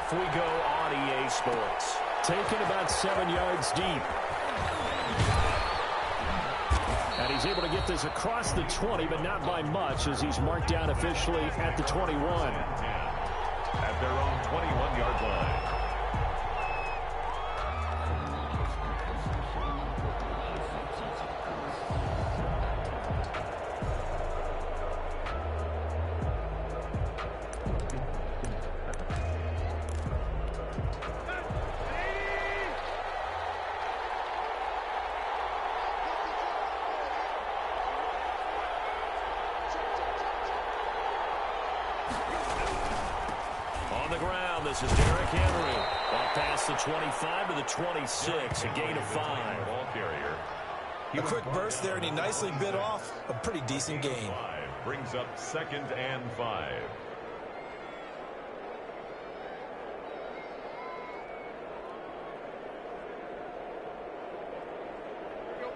Off we go on EA Sports. Taken about 7 yards deep. And he's able to get this across the 20, but not by much, as he's marked down officially at the 21. At their own 21-yard line. This is Derrick Henry. Off past the 25 to the 26, a gain of 5. Ball carrier. A quick burst there, and he nicely bit off a pretty decent gain. Brings up 2nd and 5.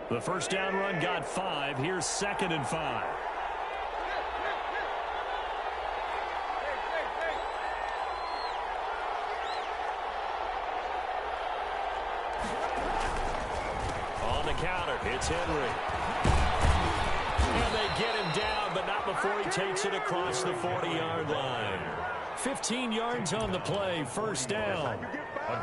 The first down run got 5. Here's 2nd and 5. Counter. It's Henry. And they get him down, but not before he takes it across the 40-yard line. 15 yards on the play, first down.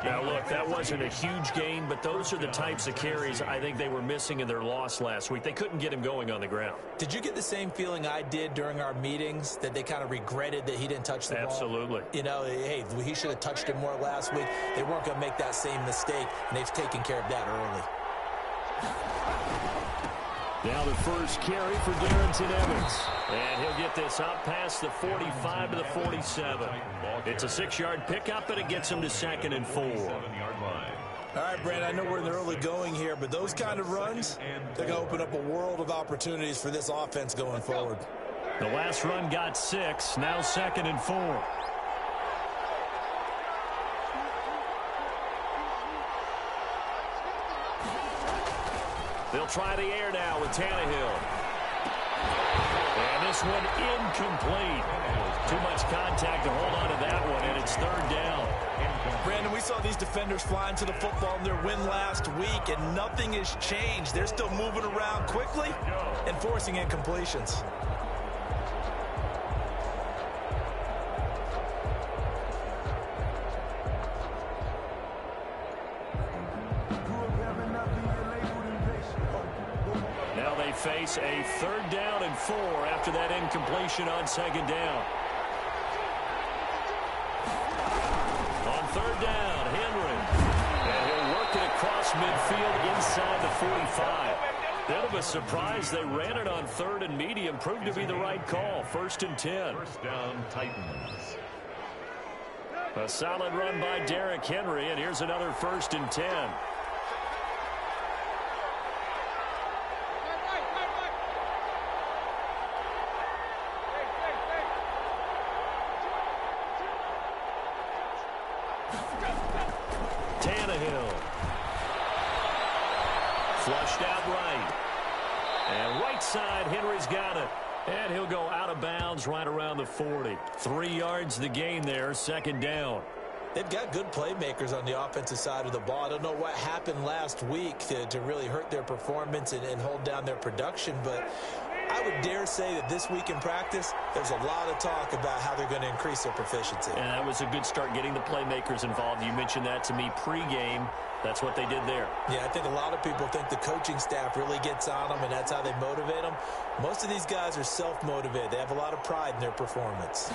Now, look, that wasn't a huge gain, but those are the types of carries I think they were missing in their loss last week. They couldn't get him going on the ground. Did you get the same feeling I did during our meetings, that they kind of regretted that he didn't touch the ball? Absolutely. You know, hey, he should have touched it more last week. They weren't going to make that same mistake, and they've taken care of that early. Now the first carry for Darrynton Evans. And he'll get this up past the 45 to the 47. It's a 6-yard pickup, and it gets him to 2nd and 4. All right, Brand, I know we're in the early going here, but those kind of runs, they're going to open up a world of opportunities for this offense going forward. The last run got 6, now 2nd and 4. They'll try the air now with Tannehill. And this one incomplete. Too much contact to hold on to that one, and it's 3rd down. Brandon, we saw these defenders fly into the football in their win last week, and nothing has changed. They're still moving around quickly and forcing incompletions. Face a 3rd down and 4 after that incompletion on 2nd down. On 3rd down, Henry. And he'll work it across midfield inside the 45. Bit of a surprise. They ran it on 3rd and medium. Proved to be the right call. 1st and 10. First down, Titans. A solid run by Derrick Henry, and here's another 1st and 10. Tannehill. Flushed out right. And right side, Henry's got it. And he'll go out of bounds right around the 40. 3 yards the gain there, 2nd down. They've got good playmakers on the offensive side of the ball. I don't know what happened last week to really hurt their performance and hold down their production, but I would dare say that this week in practice, there's a lot of talk about how they're going to increase their proficiency. And that was a good start, getting the playmakers involved. You mentioned that to me pregame. That's what they did there. Yeah, I think a lot of people think the coaching staff really gets on them, and that's how they motivate them. Most of these guys are self-motivated. They have a lot of pride in their performance.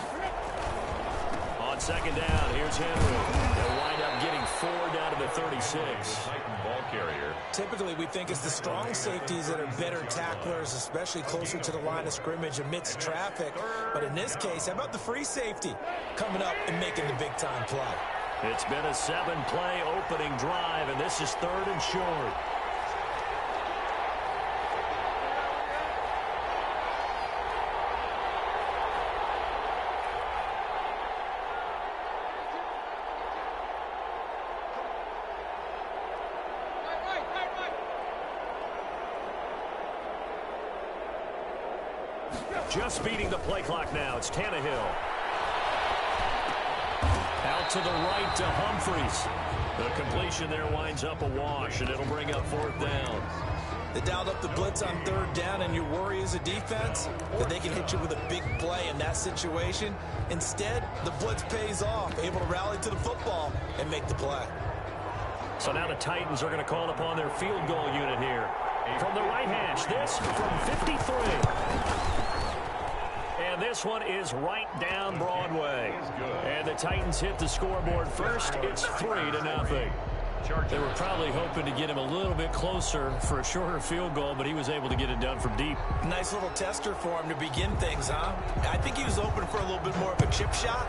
On 2nd down, here's Henry. They'll wind up getting 4 down to the 36. Ball carrier. Typically, we think it's the strong safeties that are better tacklers, especially closer to the line of scrimmage amidst traffic. But in this case, how about the free safety coming up and making the big-time play? It's been a 7-play opening drive, and this is 3rd and short. Just beating the play clock now. It's Tannehill. Out out to the right to Humphries. The completion there winds up a wash, and it'll bring up 4th down. They dialed up the blitz on 3rd down, and your worry as a defense that they can hit you with a big play in that situation. Instead, the blitz pays off, able to rally to the football and make the play. So now the Titans are going to call upon their field goal unit here. From the right hash, this from 53. And this one is right down Broadway. And the Titans hit the scoreboard first. It's 3-0. They were probably hoping to get him a little bit closer for a shorter field goal, but he was able to get it done from deep. Nice little tester for him to begin things, huh? I think he was open for a little bit more of a chip shot.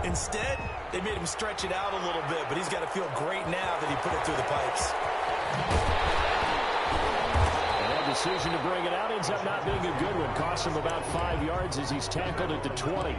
Instead, they made him stretch it out a little bit, but he's got to feel great now that he put it through the pipes. And that decision to bring it out ends up not being a good one. Cost him about 5 yards as he's tackled at the 20.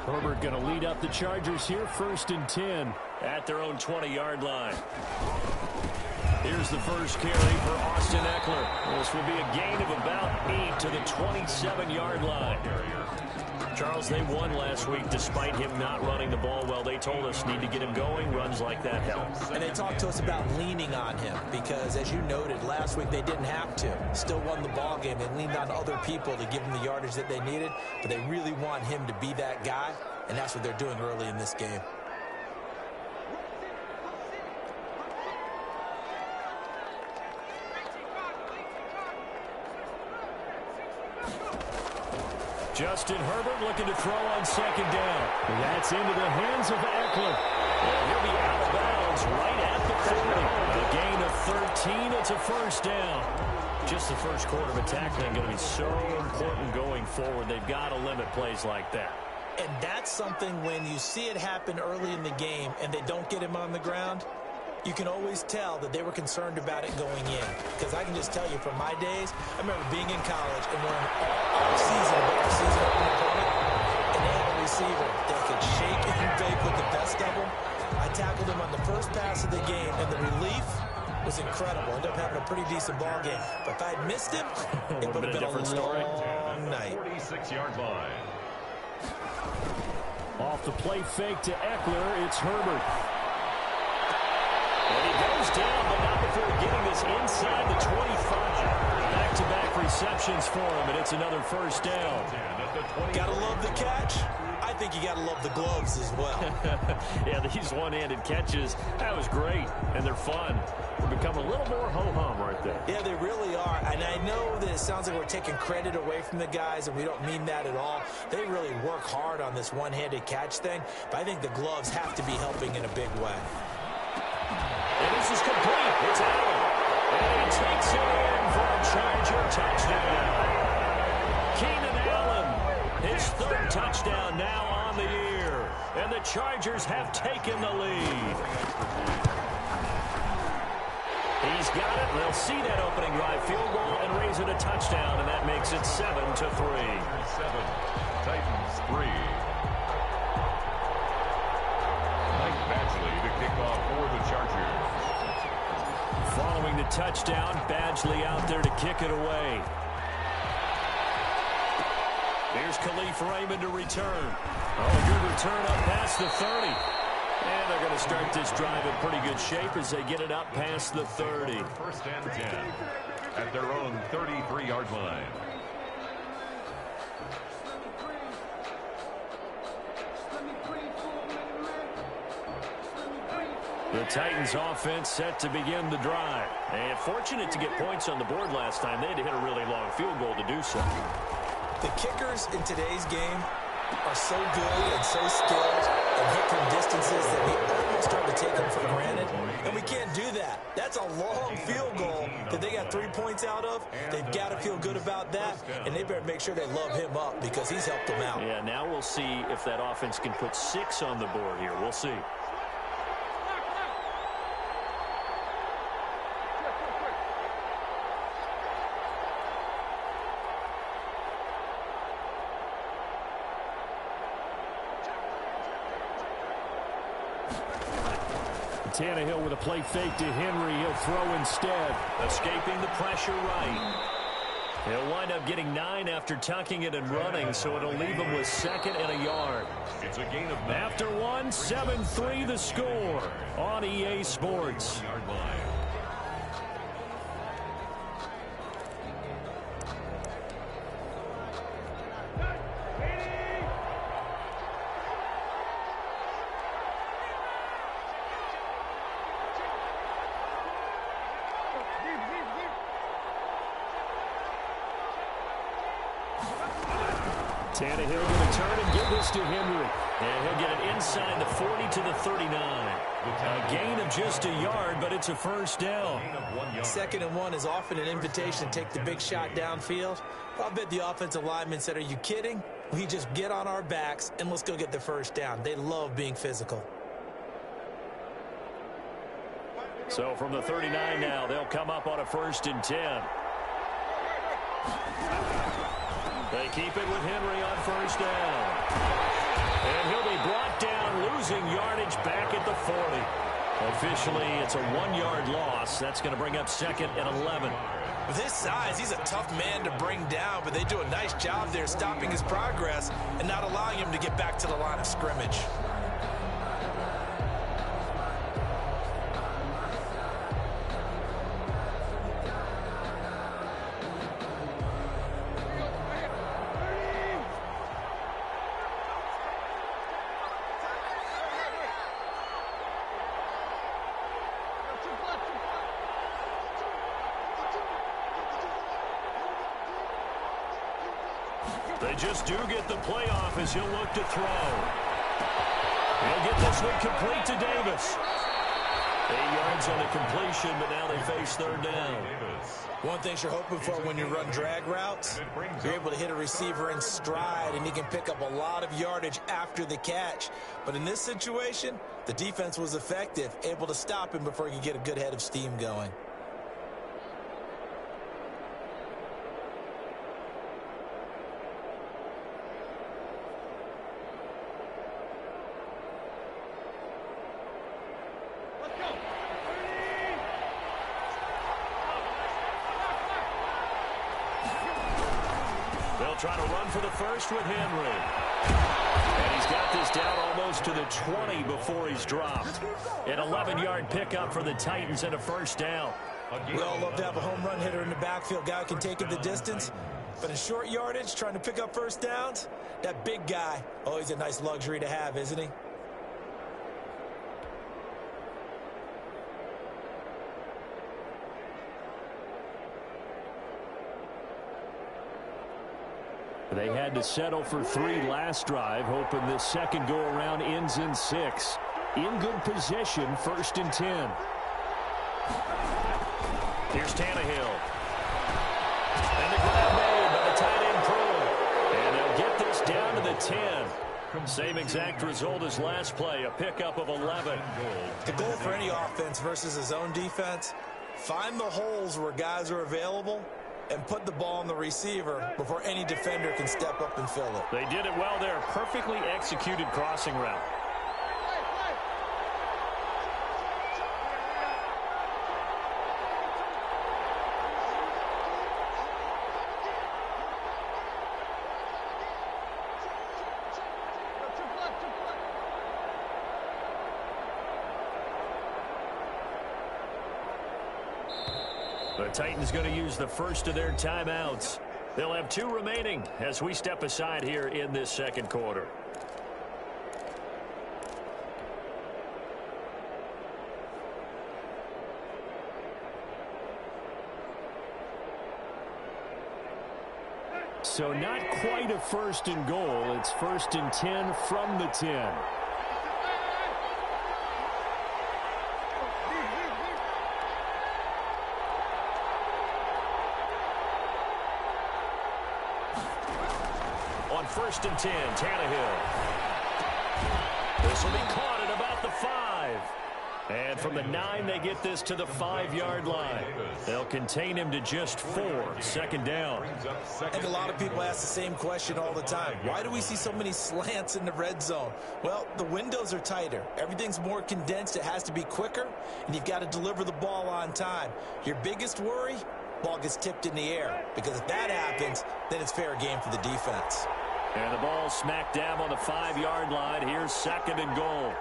Herbert going to lead up the Chargers here, 1st and 10 at their own 20-yard line. Here's the first carry for Austin Eckler. This will be a gain of about 8 to the 27-yard line. Charles, they won last week despite him not running the ball well. They told us need to get him going. Runs like that help. And they talked to us about leaning on him because, as you noted, last week they didn't have to. Still won the ball game. They leaned on other people to give them the yardage that they needed, but they really want him to be that guy, and that's what they're doing early in this game. Justin Herbert looking to throw on 2nd down. That's into the hands of Eckler. And he'll be out of bounds right at the 40. A gain of 13. It's a 1st down. Just the first quarter of attack then going to be so important going forward. They've got to limit plays like that. And that's something when you see it happen early in the game and they don't get him on the ground, you can always tell that they were concerned about it going in. Because I can just tell you from my days, I remember being in college and we're all season opening opponent, and they had a receiver that could shake and bake with the best of them. I tackled him on the first pass of the game, and the relief was incredible. Ended up having a pretty decent ball game. But if I'd missed him, it would have been a long night. 46-yard line. Off the play fake to Eckler, it's Herbert. And he goes down, but not before getting this inside the 25. Back-to-back receptions for him, and it's another 1st down. Gotta love the catch. I think you gotta love the gloves as well. Yeah, these one-handed catches, that was great, and they're fun. They become a little more ho-hum right there. Yeah, they really are. And I know that it sounds like we're taking credit away from the guys, and we don't mean that at all. They really work hard on this one-handed catch thing, but I think the gloves have to be helping in a big way. And this is complete. It's Allen. And he takes it in for a Charger touchdown. Keenan Allen, his 3rd touchdown now on the year. And the Chargers have taken the lead. He's got it. They'll see that opening drive field goal and raise it a touchdown, and that makes it 7-3. 7. Titans 3. Mike Badgley to kick off for the Chargers. Following the touchdown, Badgley out there to kick it away. Here's Khalif Raymond to return. Oh, good return up past the 30. And they're going to start this drive in pretty good shape as they get it up past the 30. 1st and 10 at their own 33-yard line. The Titans offense set to begin the drive. And fortunate to get points on the board last time. They had to hit a really long field goal to do so. The kickers in today's game are so good and so skilled and hit from distances that we and start to take them for granted. And we can't do that. That's a long field goal that they got 3 points out of. They've got to feel good about that, and they better make sure they love him up because he's helped them out. Yeah, now we'll see if that offense can put 6 on the board here. We'll see. Tannehill with a play fake to Henry. He'll throw instead. Escaping the pressure right. He'll wind up getting 9 after tucking it and running, so it'll leave him with 2nd and a yard. It's a gain of 9. After 1, 7-3 the score on EA Sports. Yard line. Tannehill going to turn and give this to Henry. And he'll get it inside the 40 to the 39. A gain of just a yard, but it's a first down. 2nd and 1 is often an invitation to take the big shot downfield. I bet the offensive linemen said, are you kidding? We just get on our backs and let's go get the first down. They love being physical. So from the 39 now, they'll come up on a 1st and 10. They keep it with Henry on 1st down. And he'll be brought down, losing yardage back at the 40. Officially, it's a 1-yard loss. That's going to bring up 2nd and 11. With his size, he's a tough man to bring down, but they do a nice job there stopping his progress and not allowing him to get back to the line of scrimmage. They just do get the playoff as he'll look to throw. He'll get this one complete to Davis. 8 yards on the completion, but now they face 3rd down. One thing you're hoping for when you run drag routes, you're able to hit a receiver in stride, and he can pick up a lot of yardage after the catch. But in this situation, the defense was effective, able to stop him before he could get a good head of steam going. Trying to run for the first with Henry. And he's got this down almost to the 20 before he's dropped. An 11-yard pickup for the Titans and a 1st down. We all love to have a home run hitter in the backfield. Guy who can take it the distance. But in short yardage, trying to pick up 1st downs, that big guy, always a nice luxury to have, isn't he? They had to settle for 3 last drive, hoping this second go-around ends in 6. In good position, 1st and 10. Here's Tannehill. And the grab made by the tight end Pruitt. And they'll get this down to the 10. Same exact result as last play, a pickup of 11. The goal for any offense versus his own defense, find the holes where guys are available and put the ball on the receiver before any defender can step up and fill it. They did it well there. Perfectly executed crossing route. The Titans going to use the first of their timeouts. They'll have 2 remaining as we step aside here in this second quarter. So not quite a 1st and goal. It's 1st and 10 from the 10. On 1st and 10, Tannehill. This will be caught at about the 5. And from the 9, they get this to the 5-yard line. They'll contain him to just 4. 2nd down. And a lot of people ask the same question all the time. Why do we see so many slants in the red zone? Well, the windows are tighter. Everything's more condensed. It has to be quicker, and you've got to deliver the ball on time. Your biggest worry, ball gets tipped in the air. Because if that happens, then it's fair game for the defense. And the ball smack dab on the 5-yard line. Here's 2nd and goal.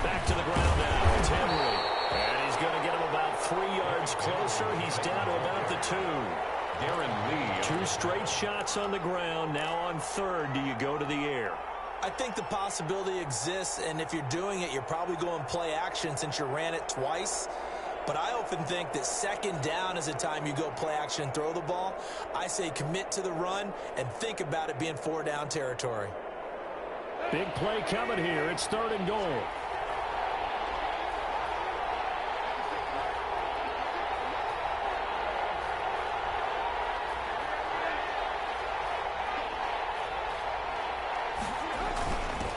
Back to the ground now. It's Henry. And he's going to get him about 3 yards closer. He's down to about the 2. Darren Lee. 2 straight shots on the ground. Now on 3rd, do you go to the air? I think the possibility exists, and if you're doing it, you're probably going play action since you ran it twice. But I often think that 2nd down is the time you go play action and throw the ball. I say commit to the run and think about it being 4-down territory. Big play coming here. It's 3rd and goal.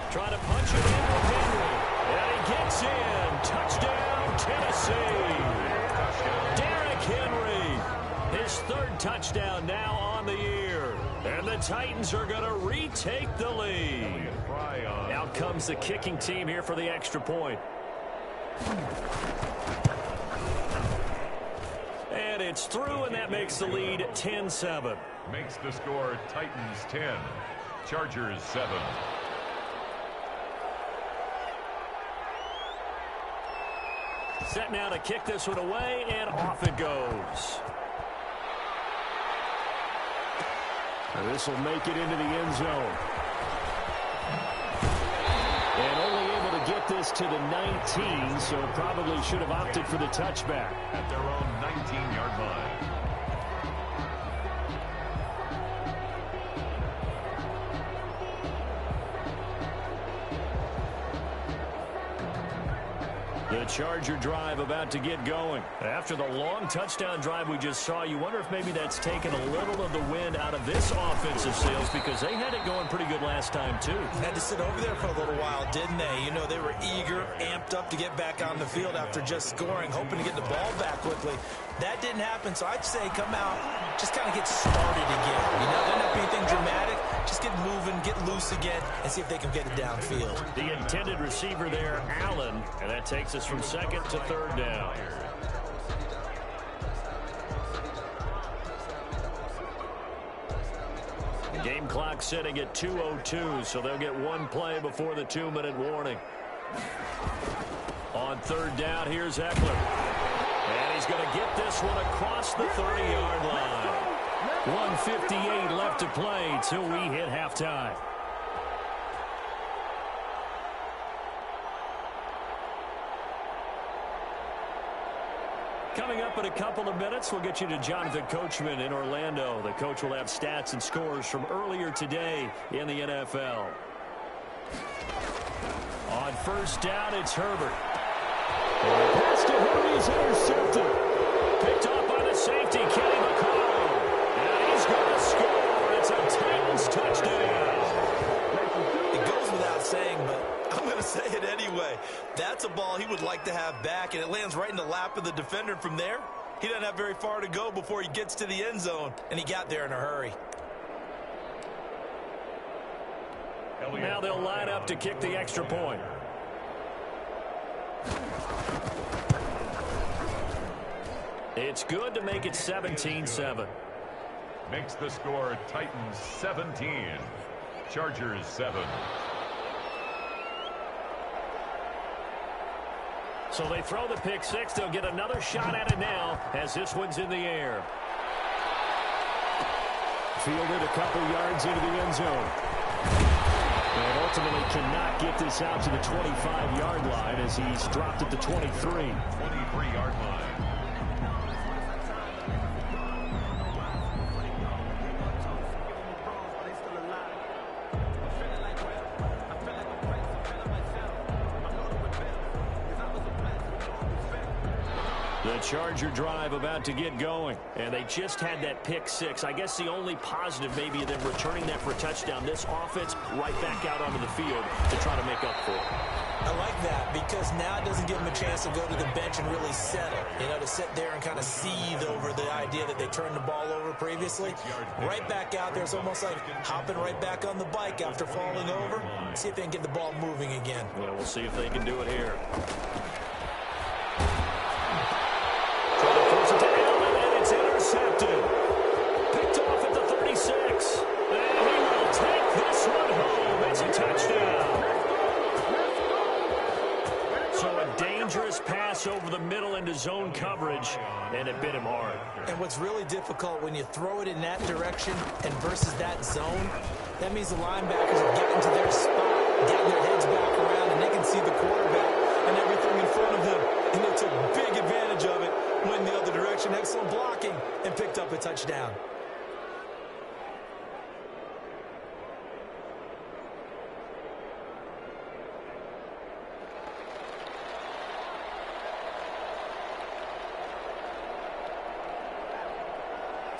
Trying to punch it in with Henry. And he gets in. Touchdown, Tennessee. Derrick Henry. His 3rd touchdown now on the year. And the Titans are going to retake the lead. Now comes the kicking team here for the extra point. And it's through, and that makes the lead 10-7. Makes the score Titans 10, Chargers 7. Set now to kick this one away, and off it goes. And this will make it into the end zone. And only able to get this to the 19, so probably should have opted for the touchback. At their own 19-yard line. The Charger drive about to get going. After the long touchdown drive we just saw, you wonder if maybe that's taken a little of the wind out of this offensive sails, because they had it going pretty good last time, too. Had to sit over there for a little while, didn't they? You know, they were eager, amped up to get back on the field after just scoring, hoping to get the ball back quickly. That didn't happen, so I'd say come out, just kind of get started again. You know, doesn't have to be anything dramatic. Just get moving, get loose again, and see if they can get it downfield. The intended receiver there, Allen, and that takes us from 2nd to 3rd down. The game clock sitting at 2:02, so they'll get 1 play before the 2-minute warning. On 3rd down, here's Eckler. And he's going to get this one across the 30-yard line. 1:58 left to play till we hit halftime. Coming up in a couple of minutes, we'll get you to Jonathan Coachman in Orlando. The coach will have stats and scores from earlier today in the NFL. On 1st down, it's Herbert. Pass to Henry is intercepted. Picked off by the safety, Kenny McCall. And he's going to score. It's a Titans touchdown. It goes without saying, but I'm going to say it anyway. That's a ball he would like to have back, and it lands right in the lap of the defender from there. He doesn't have very far to go before he gets to the end zone, and he got there in a hurry. Now they'll line up to kick the extra point. It's good to make it 17-7. Makes the score Titans 17, Chargers 7. So they throw the pick six. They'll get another shot at it now as this one's in the air. Fielded a couple yards into the end zone. And ultimately cannot get this out to the 25-yard line as he's dropped at the 23. 23-yard line. The Charger drive about to get going. And they just had that pick six. I guess the only positive maybe of them returning that for a touchdown. This offense right back out onto the field to try to make up for it. I like that because now it doesn't give them a chance to go to the bench and really settle. You know, to sit there and kind of seethe over the idea that they turned the ball over previously. Right back out there. It's almost like hopping right back on the bike after falling over. See if they can get the ball moving again. Well, we'll see if they can do it here. It's intercepted. Picked off at the 36. And he will take this one home. It's a touchdown. So a dangerous pass over the middle into zone coverage, and it bit him hard. And what's really difficult when you throw it in that direction and versus that zone, that means the linebackers have gotten to their spot, gotten their heads back around, and they can see the quarterback and everything in front of them. And they took big advantage of it, went in the other direction, excellent blocking, and picked up a touchdown.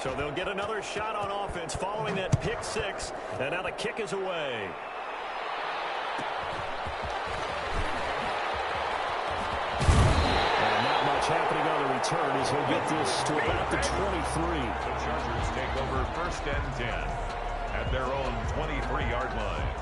So they'll get another shot on offense following that pick six, and now the kick is away. And not much happening on the return as he'll get this to about the 23. The Chargers take over 1st and 10 at their own 23-yard line.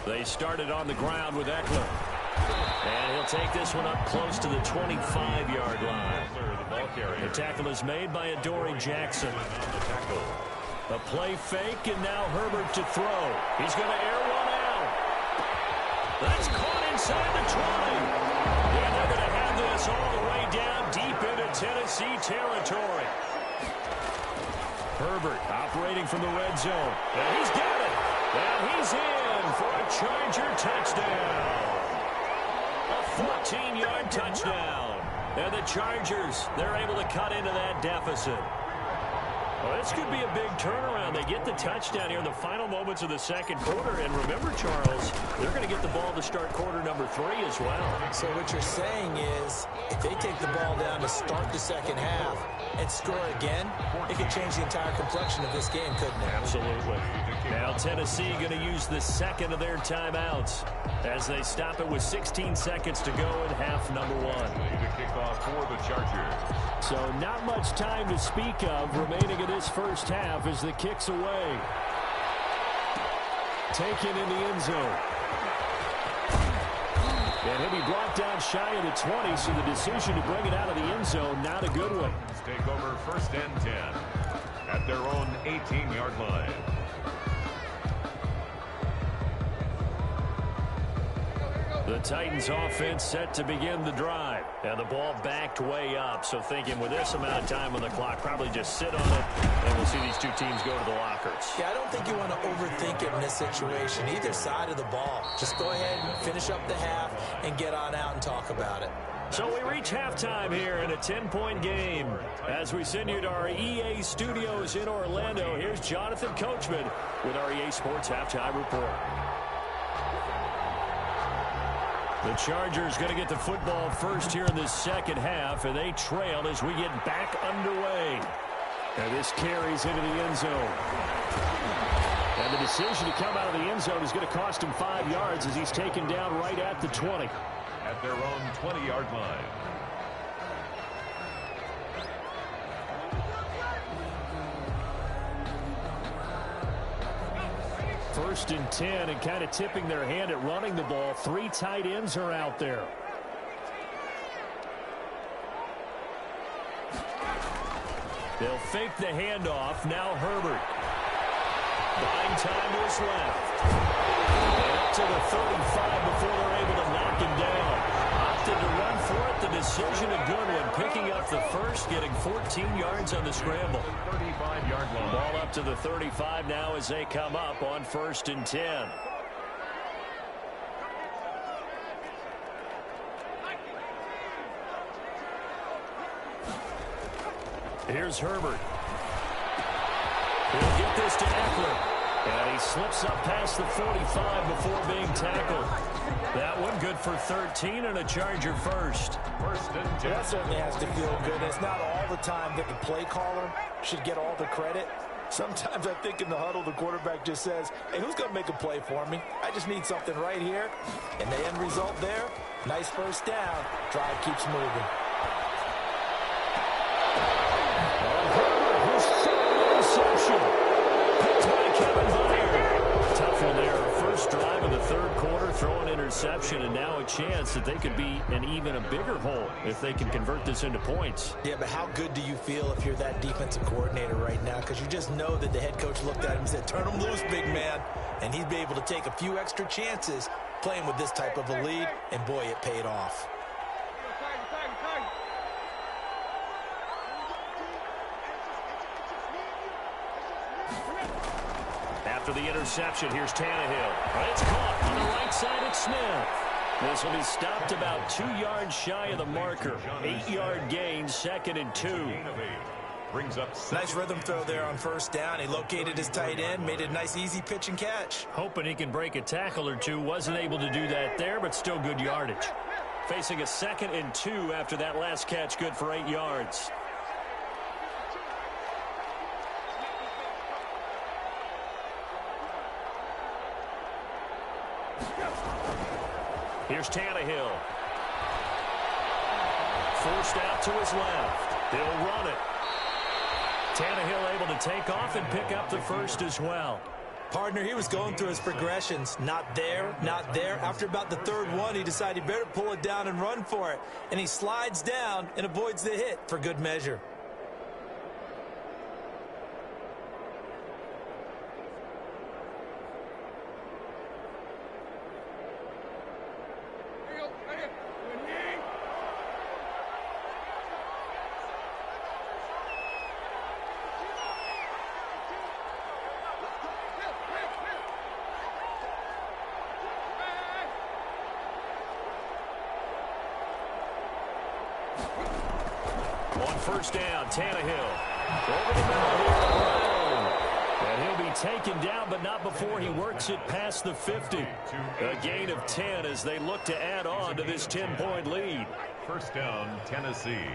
They started on the ground with Eckler. And he'll take this one up close to the 25-yard line. The tackle is made by Adoree Jackson. A play fake, and now Herbert to throw. He's going to air one out. That's caught inside the 20. And they're going to have this all the way down deep into Tennessee territory. Herbert operating from the red zone. And he's got it. And he's in for a Charger touchdown. A 14-yard touchdown. And the Chargers, they're able to cut into that deficit. Well, this could be a big turnaround. They get the touchdown here in the final moments of the second quarter. And remember, Charles, they're going to get the ball to start quarter number 3 as well. So what you're saying is if they take the ball down to start the second half and score again, it could change the entire complexion of this game, couldn't it? Absolutely. Now Tennessee going to use the second of their timeouts as they stop it with 16 seconds to go in half number 1. The kickoff for the Chargers. So not much time to speak of remaining in this first half as the kick's away. Taken in the end zone. And he'll be brought down shy of the 20, so the decision to bring it out of the end zone, not a good one. Take over 1st and 10 at their own 18-yard line. The Titans offense set to begin the drive. And the ball backed way up. So thinking with this amount of time on the clock, probably just sit on it. And we'll see these two teams go to the lockers. Yeah, I don't think you want to overthink it in this situation. Either side of the ball. Just go ahead and finish up the half and get on out and talk about it. So we reach halftime here in a 10-point game. As we send you to our EA studios in Orlando, here's Jonathan Coachman with our EA Sports Halftime Report. The Chargers going to get the football first here in the second half, and they trail as we get back underway. And this carries into the end zone. And the decision to come out of the end zone is going to cost him 5 yards as he's taken down right at the 20. At their own 20-yard line. First and 10, and kind of tipping their hand at running the ball. 3 tight ends are out there. They'll fake the handoff. Now Herbert. Buying time was left. And up to the 35 before they're able to knock him down. Opted to run for it. The decision a good one. Picking up the first, getting 14 yards on the scramble. 35-yard line. Ball up to the 35 now as they come up on 1st and 10. Here's Herbert. He'll get this to Eckler. And he slips up past the 45 before being tackled. That one good for 13 and a Charger first. First and 10. That certainly has to feel good. It's not all the time that the play caller should get all the credit. Sometimes I think in the huddle, the quarterback just says, hey, who's going to make a play for me? I just need something right here. And the end result there, nice first down. Drive keeps moving. Herbert, his third interception. Picked by Kevin Byard. Tough one there. First drive of the third quarter, throw an interception, and now a chance that they could be in even a bigger hole if they can convert this into points. Yeah, but how good do you feel if you're that defensive coordinator right now? Because you just know that the head coach looked at him and said, turn him loose, big man. And he'd be able to take a few extra chances playing with this type of a lead, and boy, it paid off. After the interception, here's Tannehill. It's caught on the right side at Smith. This will be stopped about 2 yards shy of the marker. 8-yard gain, 2nd and 2. Brings up nice rhythm throw there on first down. He located his tight end, made it a nice easy pitch and catch. Hoping he can break a tackle or two. Wasn't able to do that there, but still good yardage. Facing a 2nd and 2 after that last catch, good for 8 yards. Here's Tannehill. Forced out to his left. He'll run it. Tannehill able to take off and pick up the first as well. Partner, he was going through his progressions. Not there, not there. After about the third one, he decided he better pull it down and run for it. And he slides down and avoids the hit for good measure. On first down, Tannehill. Over the middle here, Brown. And he'll be taken down, but not before he works it past the 50. A gain of 10 as they look to add on to this 10-point lead. First down, Tennessee.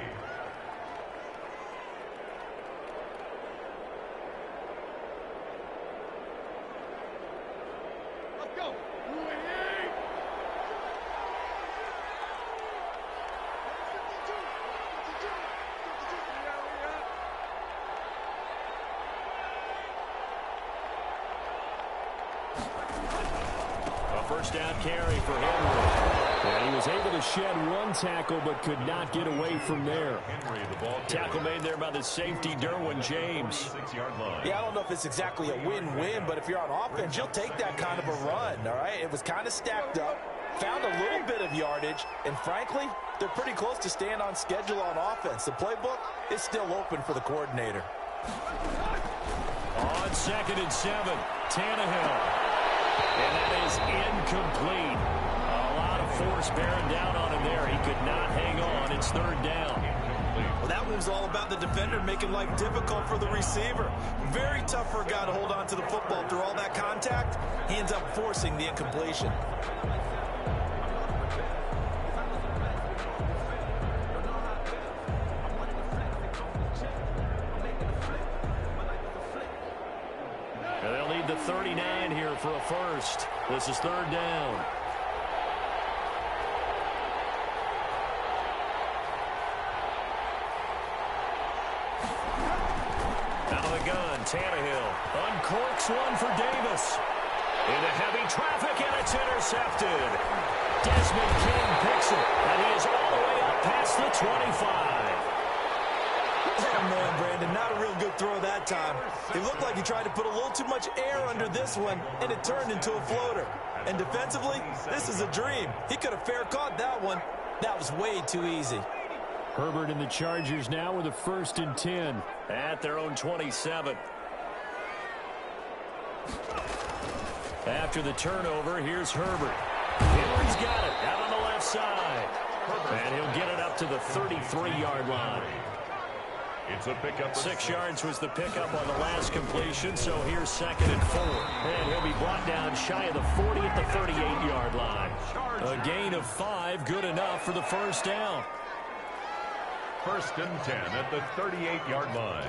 First down carry for Henry. And he was able to shed one tackle but could not get away from there. Henry, the ball tackle made there by the safety, Derwin James. 6-yard line. Yeah, I don't know if it's exactly a win-win, but if you're on offense, you'll take that kind of a run, all right? It was kind of stacked up, found a little bit of yardage, and frankly, they're pretty close to staying on schedule on offense. The playbook is still open for the coordinator. On 2nd and 7, Tannehill. And that is incomplete. A lot of force bearing down on him there. He could not hang on. It's 3rd down. Well, that one's all about the defender making life difficult for the receiver. Very tough for a guy to hold on to the football through all that contact. He ends up forcing the incompletion. And they'll need the 39 here for a first. This is 3rd down. Out of the gun, Tannehill uncorks one for Davis. Into heavy traffic, and it's intercepted. Desmond King picks it, and he is all the way up past the 25. Oh, man, Brandon, not a real good throw that time. It looked like he tried to put a little too much air under this one, and it turned into a floater. And defensively, this is a dream. He could have fair caught that one. That was way too easy. Herbert and the Chargers now with a 1st and 10 at their own 27. After the turnover, here's Herbert. Henry's got it out on the left side. And he'll get it up to the 33-yard line. It's a pickup. 6 yards was the pickup on the last completion, so here's 2nd and 4. And he'll be brought down shy of the 40 at the 38-yard line. A gain of 5, good enough for the first down. 1st and 10 at the 38-yard line.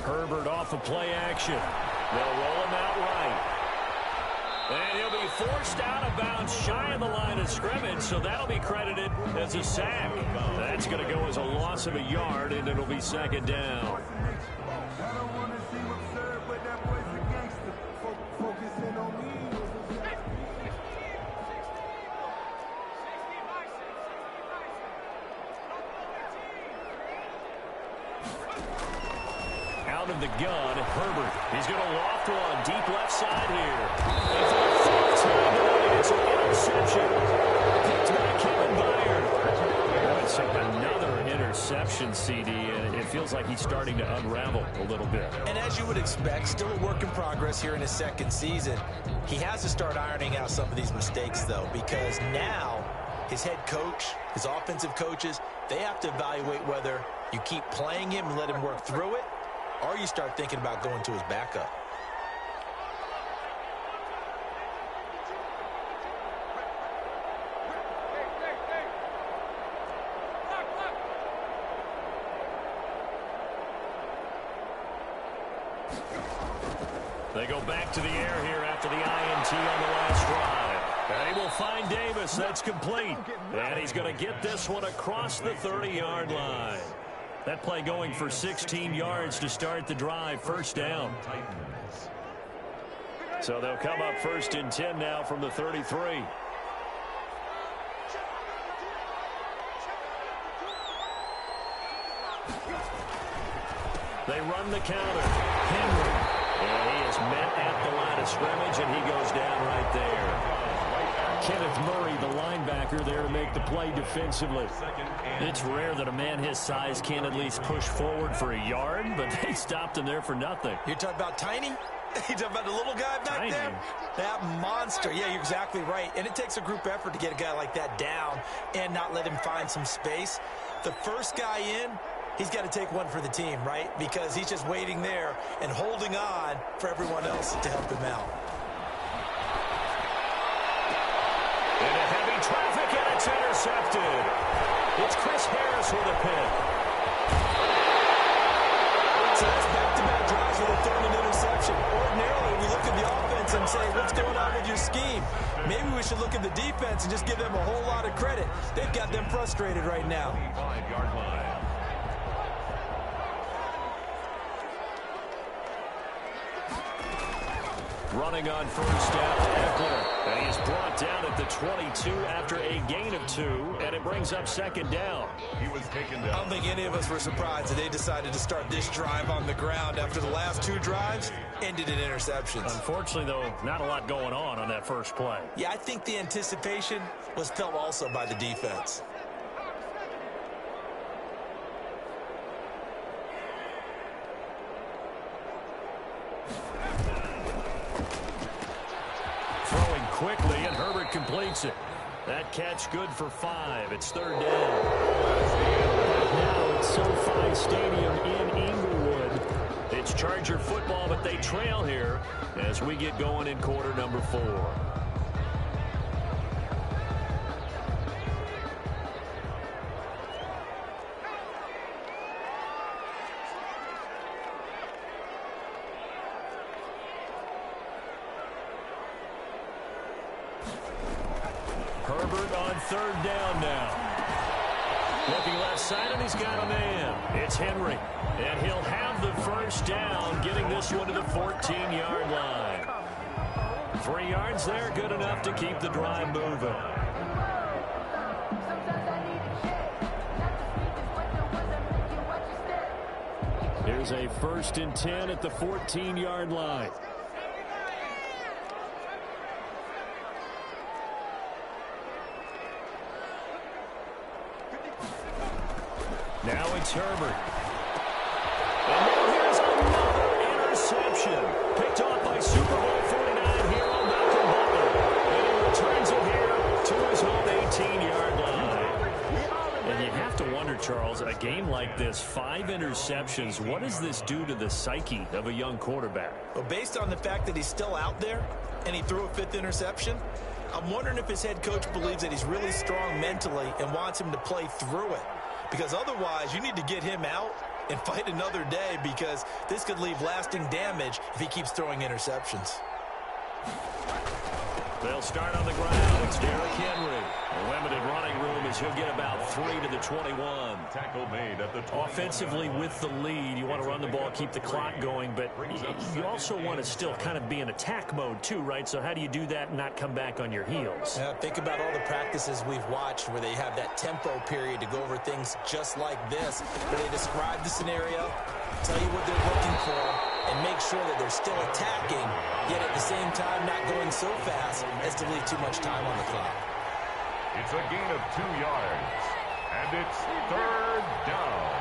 Herbert off of play action. They'll roll him out right. And he'll be forced out of bounds shy of the line of scrimmage, so that'll be credited as a sack. That's going to go as a loss of a yard, and it'll be 2nd down. Out of the gun, Herbert. He's going to loft one deep left side here. And for the 4th time tonight, it's an interception. Picked by Kevin Byard. It's another interception, CD, and it feels like he's starting to unravel a little bit. And as you would expect, still a work in progress here in his 2nd season. He has to start ironing out some of these mistakes, though, because now his head coach, his offensive coaches, they have to evaluate whether you keep playing him and let him work through it, or you start thinking about going to his backup. They go back to the air here after the INT on the last drive. And he will find Davis. That's complete. And he's going to get this one across the 30-yard line. That play going for 16 yards to start the drive. 1st down. So they'll come up 1st and 10 now from the 33. They run the counter. Henry. And he is met at the line of scrimmage, and he goes down right there. Kenneth Murray, the linebacker, there to make the play defensively. It's rare that a man his size can't at least push forward for a yard, but they stopped him there for nothing. You're talking about Tiny? You're talking about the little guy back there? That monster. Yeah, you're exactly right. And it takes a group effort to get a guy like that down and not let him find some space. The first guy in, he's got to take one for the team, right? Because he's just waiting there and holding on for everyone else to help him out. Into heavy traffic, and it's intercepted. It's Chris Harris with a pick. So that's back-to-back drives with a thrown an interception. Ordinarily, we look at the offense and say, what's going on with your scheme? Maybe we should look at the defense and just give them a whole lot of credit. They've got them frustrated right now. 5-yard line. Running on 1st down, Eckler. And he's brought down at the 22 after a gain of 2, and it brings up 2nd down. He was taken down. I don't think any of us were surprised that they decided to start this drive on the ground after the last 2 drives ended in interceptions. Unfortunately, though, not a lot going on that first play. Yeah, I think the anticipation was felt also by the defense. Throwing quickly, and Herbert completes it. That catch good for 5. It's 3rd down. Now it's SoFi Stadium in Inglewood. It's Charger football, but they trail here as we get going in quarter number 4. Herbert on 3rd down now. Looking left side, and he's got a man. It's Henry. And he'll have the 1st down, getting this one to the 14-yard line. 3 yards there, good enough to keep the drive moving. Here's a 1st and 10 at the 14-yard line. Now it's Herbert. And now here's another interception. Picked off by Super Bowl 49 hero Malcolm Butler. like this. 5 interceptions. What does this do to the psyche of a young quarterback? Well, based on the fact that he's still out there and he threw a 5th interception, I'm wondering if his head coach believes that he's really strong mentally and wants him to play through it. Because otherwise, you need to get him out and fight another day, because this could leave lasting damage if he keeps throwing interceptions. They'll start on the ground. It's Derrick Henry. A limited running room as he'll get about 3 to the 21. Tackle made at the 21. Offensively with the lead, you want to run the ball, keep the clock going, but you also want to still kind of be in attack mode too, right? So how do you do that and not come back on your heels? Think about all the practices we've watched where they have that tempo period to go over things just like this, where they describe the scenario, tell you what they're looking for, and make sure that they're still attacking, yet at the same time not going so fast as to leave too much time on the clock. It's a gain of 2 yards, and it's 3rd down.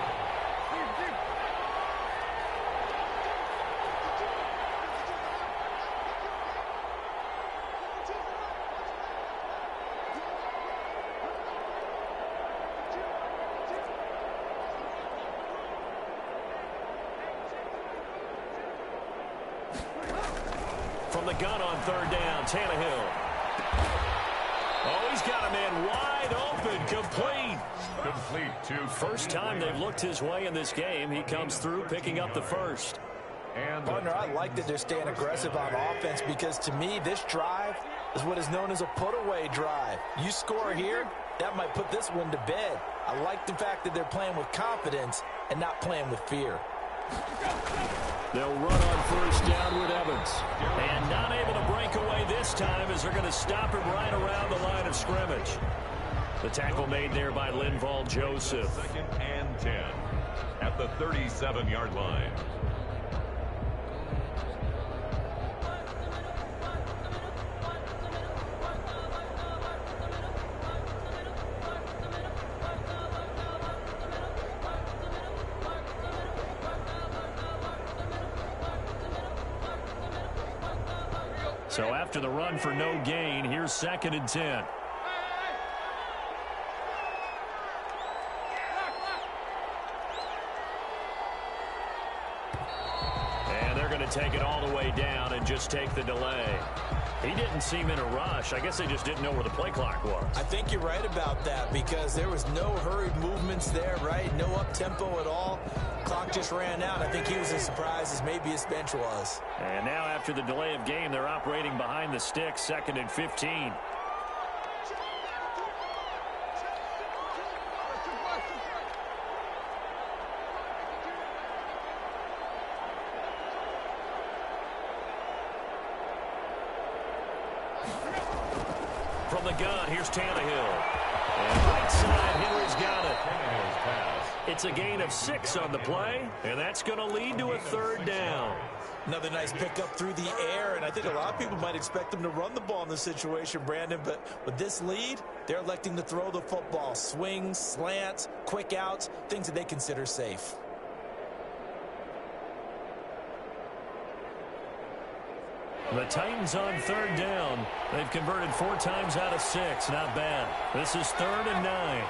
From the gun on 3rd down, Tannehill. Oh, he's got a man wide open, complete. Complete to First time they've looked his way in this game. He comes through picking up the first. And Partner, I like that they're staying aggressive on offense, because to me, this drive is what is known as a put-away drive. You score here, that might put this one to bed. I like the fact that they're playing with confidence and not playing with fear. They'll run on 1st down with Evans. And not able to break away this time, as they're going to stop him right around the line of scrimmage. The tackle made there by Linval Joseph. 2nd and 10 at the 37-yard line. So after the run for no gain, here's 2nd and 10. And they're going to take it all the way down and just take the delay. He didn't seem in a rush. I guess they just didn't know where the play clock was. I think you're right about that, because there was no hurried movements there, right? No up-tempo at all. Clock just ran out. I think he was as surprised as maybe his bench was. And now after the delay of game, they're operating behind the sticks, 2nd and 15. From the gun, here's Tannehill. And right side, Henry's got it. Tannehill's pass. It's a gain of 6 on the play, and that's going to lead to a 3rd down. Another nice pickup through the air, and I think a lot of people might expect them to run the ball in this situation, Brandon, but with this lead, they're electing to throw the football. Swings, slants, quick outs, things that they consider safe. The Titans on 3rd down. They've converted 4 times out of 6. Not bad. This is 3rd and 9.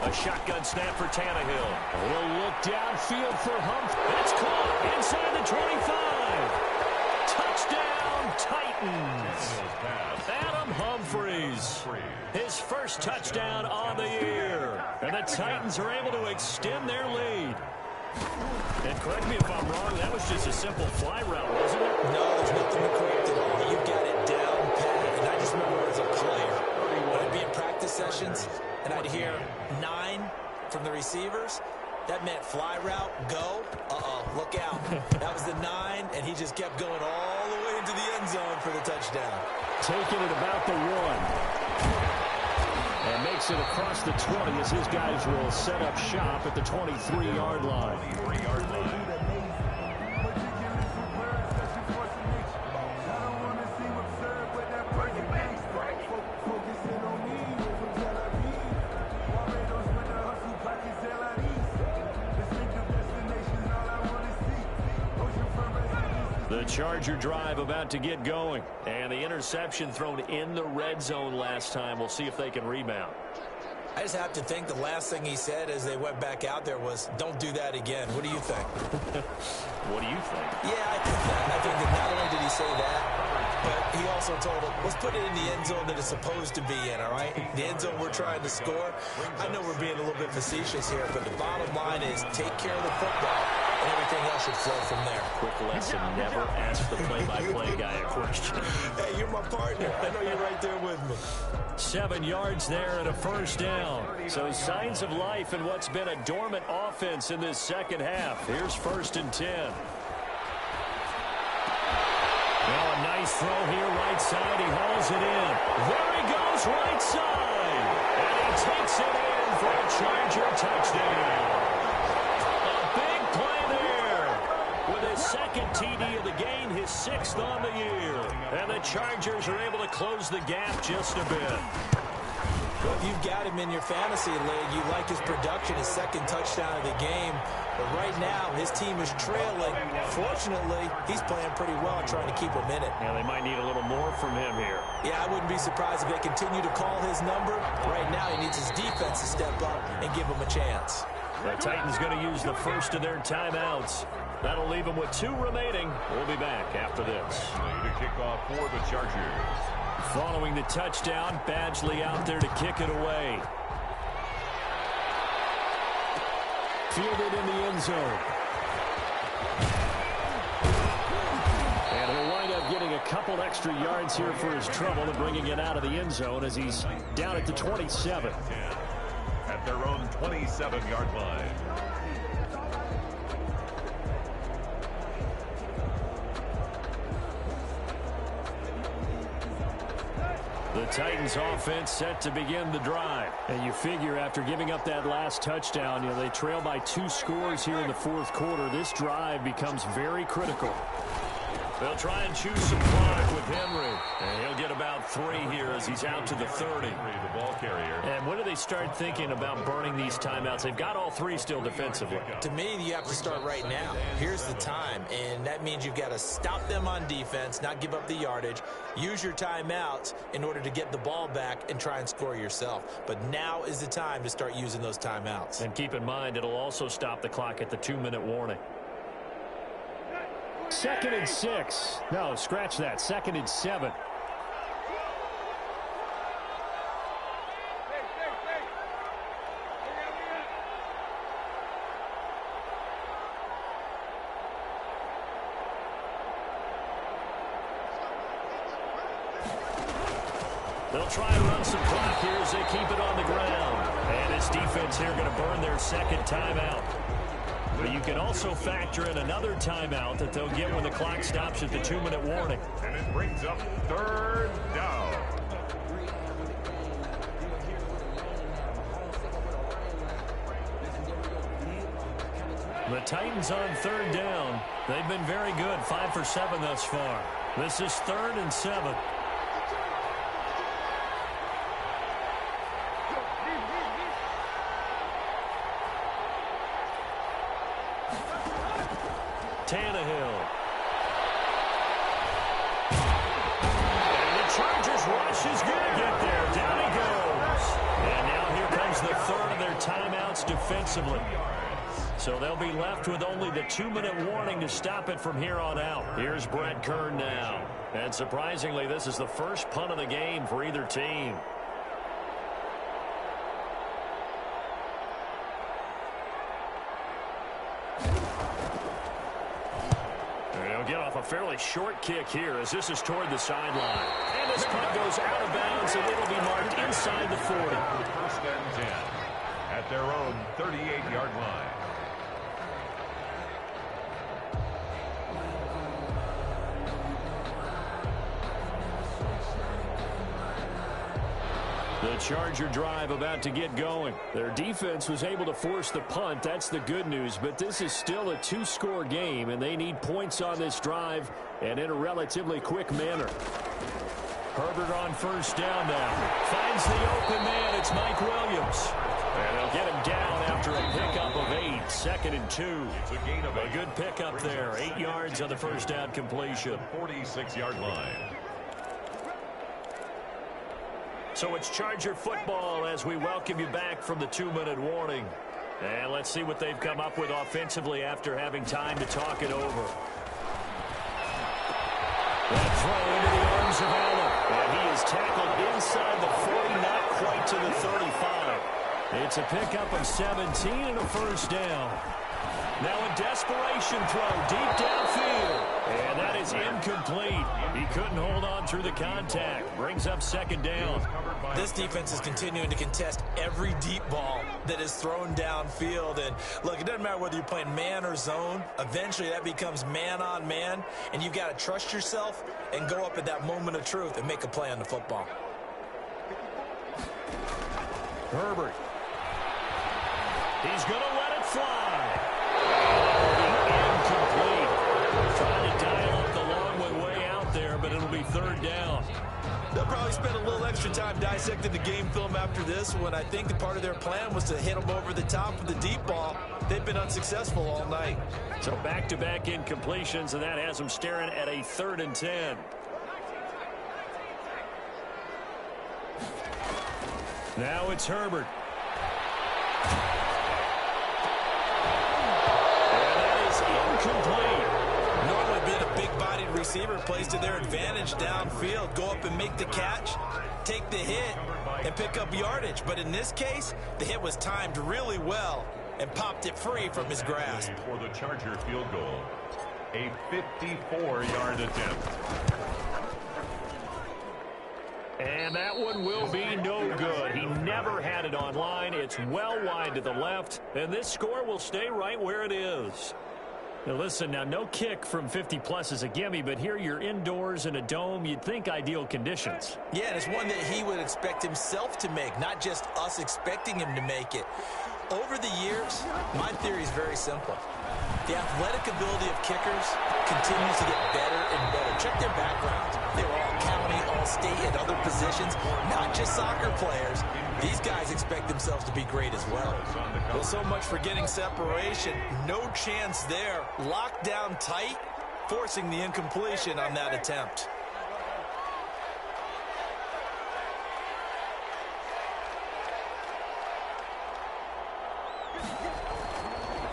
A shotgun snap for Tannehill. He'll look downfield for Humphrey. That's caught inside the 25. Touchdown, Titans. Adam Humphries. His first touchdown on the year. And the Titans are able to extend their lead. And correct me if I'm wrong, that was just a simple fly route, wasn't it? No, there's nothing to correct at all. You got it down pat. And I just remember as a player, when I'd be in practice sessions and I'd hear 9 from the receivers, that meant fly route, go, look out. That was the 9, and he just kept going all the way into the end zone for the touchdown. Taking it about the 1. And makes it across the 20 as his guys will set up shop at the 23-yard line. 23-yard line. Charger drive about to get going. And the interception thrown in the red zone last time. We'll see if they can rebound. I just have to think the last thing he said as they went back out there was, don't do that again. What do you think? What do you think? Yeah, I think that. I think that not only did he say that, but he also told him, let's put it in the end zone that it's supposed to be in, all right? The end zone we're trying to score. I know we're being a little bit facetious here, but the bottom line is take care of the football, and everything else should flow from there. Quick lesson, never ask the play-by-play guy a question. Hey, you're my partner. I know you're right there with me. 7 yards there and a first down. So signs of life in what's been a dormant offense in this second half. Here's 1st and 10. Well, a nice throw here, right side. He hauls it in. There he goes, right side. And he takes it in for a Charger touchdown. A big play there. With his second TD of the game, his 6th on the year. And the Chargers are able to close the gap just a bit. Well, if you've got him in your fantasy league, you like his production, his 2nd touchdown of the game. But right now, his team is trailing. Fortunately, he's playing pretty well and trying to keep him in it. Yeah, they might need a little more from him here. Yeah, I wouldn't be surprised if they continue to call his number. Right now, he needs his defense to step up and give him a chance. The Titans going to use the first of their timeouts. That'll leave them with 2 remaining. We'll be back after this. To kick off for the Chargers. Following the touchdown, Badgley out there to kick it away. Fielded in the end zone. And he'll wind up getting a couple extra yards here for his trouble and bringing it out of the end zone as he's down at the 27. At their own 27-yard line. The Titans offense set to begin the drive. And you figure after giving up that last touchdown, they trail by 2 scores here in the 4th quarter. This drive becomes very critical. They'll try and choose some clock with Henry. And he'll get about 3 here as he's out to the 30. The ball carrier. And when do they start thinking about burning these timeouts? They've got all 3 still defensively. To me, you have to start right now. Here's the time, and that means you've got to stop them on defense, not give up the yardage, use your timeouts in order to get the ball back and try and score yourself. But now is the time to start using those timeouts. And keep in mind, it'll also stop the clock at the 2-minute warning. 2nd and 6. No, scratch that. 2nd and 7. They'll try and run some clock here as they keep it on the ground. And this defense here going to burn their 2nd timeout. But you can also factor in another timeout that they'll get when the clock stops at the 2-minute warning. And it brings up 3rd down. The Titans on 3rd down. They've been very good, 5 for 7 thus far. This is 3rd and 7. Tannehill. And the Chargers rush is going to get there. Down he goes. And now here comes the 3rd of their timeouts defensively. So they'll be left with only the 2-minute warning to stop it from here on out. Here's Brett Kern now. And surprisingly, this is the first punt of the game for either team. Get off a fairly short kick here as this is toward the sideline. And this punt goes out of bounds, and it'll be marked inside the 40. 1st and 10 at their own 38-yard line. The Charger drive about to get going. Their defense was able to force the punt. That's the good news. But this is still a 2-score game, and they need points on this drive and in a relatively quick manner. Herbert on 1st down now. Finds the open man. It's Mike Williams. And they'll get him down after a pickup of 8, 2nd and 2. It's a gain of 8. A good pickup there, 8 yards on the first down completion. 46-yard line. So it's Charger football as we welcome you back from the 2-minute warning. And let's see what they've come up with offensively after having time to talk it over. That throw into the arms of Allen. And he is tackled inside the 40, not quite to the 35. It's a pickup of 17 and a first down. Now a desperation throw deep downfield. And that is incomplete. He couldn't hold on through the contact. Brings up 2nd down. This defense is continuing to contest every deep ball that is thrown downfield. And look, it doesn't matter whether you're playing man or zone. Eventually that becomes man on man. And you've got to trust yourself and go up at that moment of truth and make a play on the football. Herbert. He's going to let it fly. Incomplete. Trying to dial up the long way out there, but it'll be 3rd down. They'll probably spend a little extra time dissecting the game film after this one. I think part of their plan was to hit them over the top with the deep ball. They've been unsuccessful all night. So back-to-back incompletions, and that has them staring at a 3rd and 10. Now it's Herbert. And that is incomplete. Normally being a big-bodied receiver plays to their advantage downfield. Go up and make the catch, take the hit, and pick up yardage. But in this case, the hit was timed really well and popped it free from his grasp. For the Charger field goal, a 54-yard attempt. And that one will be no good. He never had it on line. It's well wide to the left, and this score will stay right where it is. Now listen, now no kick from 50-plus is a gimme, but here you're indoors in a dome. You'd think ideal conditions. Yeah, and it's one that he would expect himself to make, not just us expecting him to make it. Over the years, my theory is very simple. The athletic ability of kickers continues to get better and better. Check their backgrounds. They were all county, all state, and other positions, not just soccer players. These guys expect themselves to be great as well. Well, so much for getting separation. No chance there. Locked down tight, forcing the incompletion on that attempt.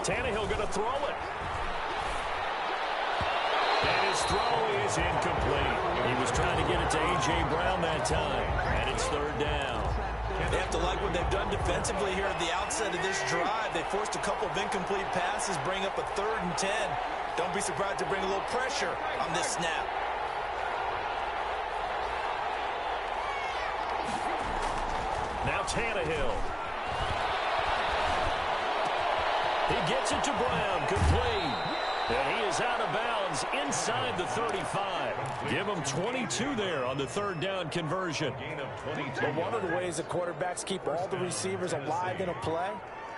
Tannehill going to throw it. And his throw is incomplete. He was trying to get it to A.J. Brown that time. And it's 3rd down. They have to like what they've done defensively here at the outset of this drive. They forced a couple of incomplete passes, bring up a 3rd and 10. Don't be surprised to bring a little pressure on this snap. Now Tannehill. He gets it to Brown, complete. And he is out of bounds inside the 35. Give him 22 there on the 3rd down conversion. But one of the ways that quarterbacks keep all the receivers alive in a play,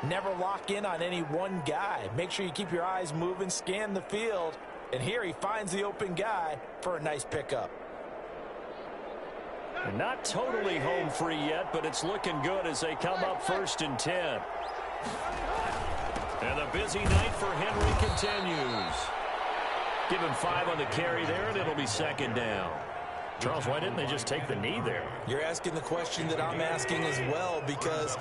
never lock in on any one guy. Make sure you keep your eyes moving, scan the field. And here he finds the open guy for a nice pickup. Not totally home free yet, but it's looking good as they come up 1st and 10. And the busy night for Henry continues. Give him 5 on the carry there, and it'll be 2nd down. Charles, why didn't they just take the knee there? You're asking the question that I'm asking as well, because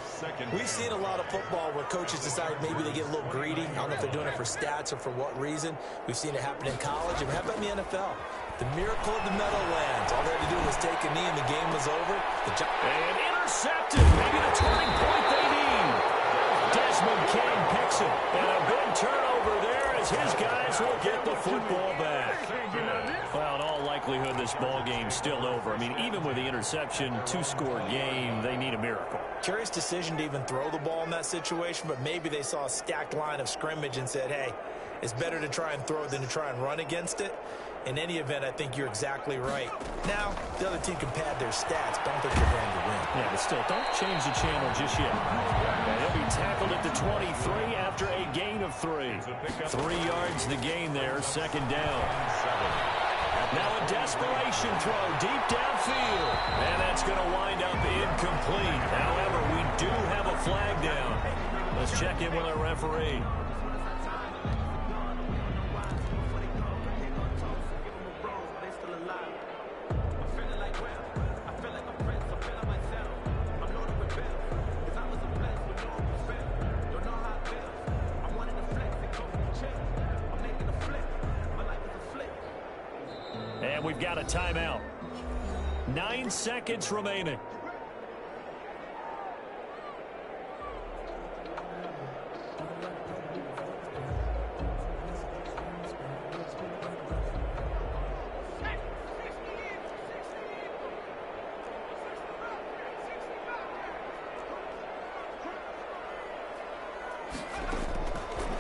we've seen a lot of football where coaches decide maybe they get a little greedy. I don't know if they're doing it for stats or for what reason. We've seen it happen in college. And how about in the NFL? The miracle of the Meadowlands. All they had to do was take a knee and the game was over. And intercepted. Maybe the turning point they need. Desmond King picks it. And a big turnover there as his guys will get the football back. Well, in all likelihood, this ball game's still over. I mean, even with the interception, 2-score game, they need a miracle. Curious decision to even throw the ball in that situation, but maybe they saw a stacked line of scrimmage and said, hey, it's better to try and throw than to try and run against it. In any event, I think you're exactly right. Now, the other team can pad their stats, but I don't think they're going to win. Yeah, but still, don't change the channel just yet. And he'll be tackled at the 23 after a gain of 3. 3 yards the gain there, 2nd down. Now a desperation throw deep downfield. And that's going to wind up incomplete. However, we do have a flag down. Let's check in with our referee. And we've got a timeout. 9 seconds remaining.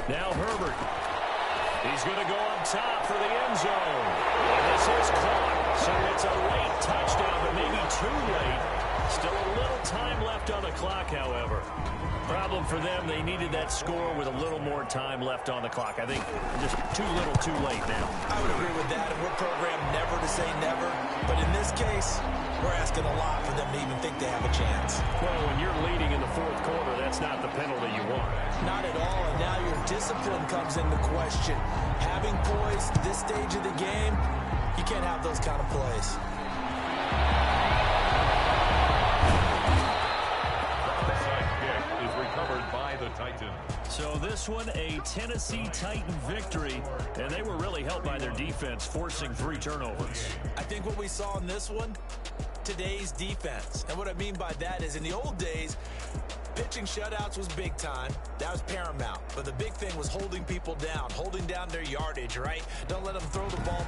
Now Herbert. He's going to go up top for the end zone. And this is caught. So it's a late touchdown, but maybe too late. Still a little time left on the clock, however. Problem for them, they needed that score with a little more time left on the clock. I think just too little too late now. I would agree with that, and we're programmed never to say never. But in this case, we're asking a lot for them to even think they have a chance. Well, when you're leading in the fourth quarter, that's not the penalty you want. Not at all, and now your discipline comes into question. Having poise this stage of the game, you can't have those kind of plays. Recovered by the Titans. So this one, a Tennessee Titan victory, and they were really helped by their defense, forcing 3 turnovers. I think what we saw in this one, today's defense. And what I mean by that is in the old days, pitching shutouts was big time. That was paramount. But the big thing was holding people down, holding down their yardage, right? Don't let them throw the ball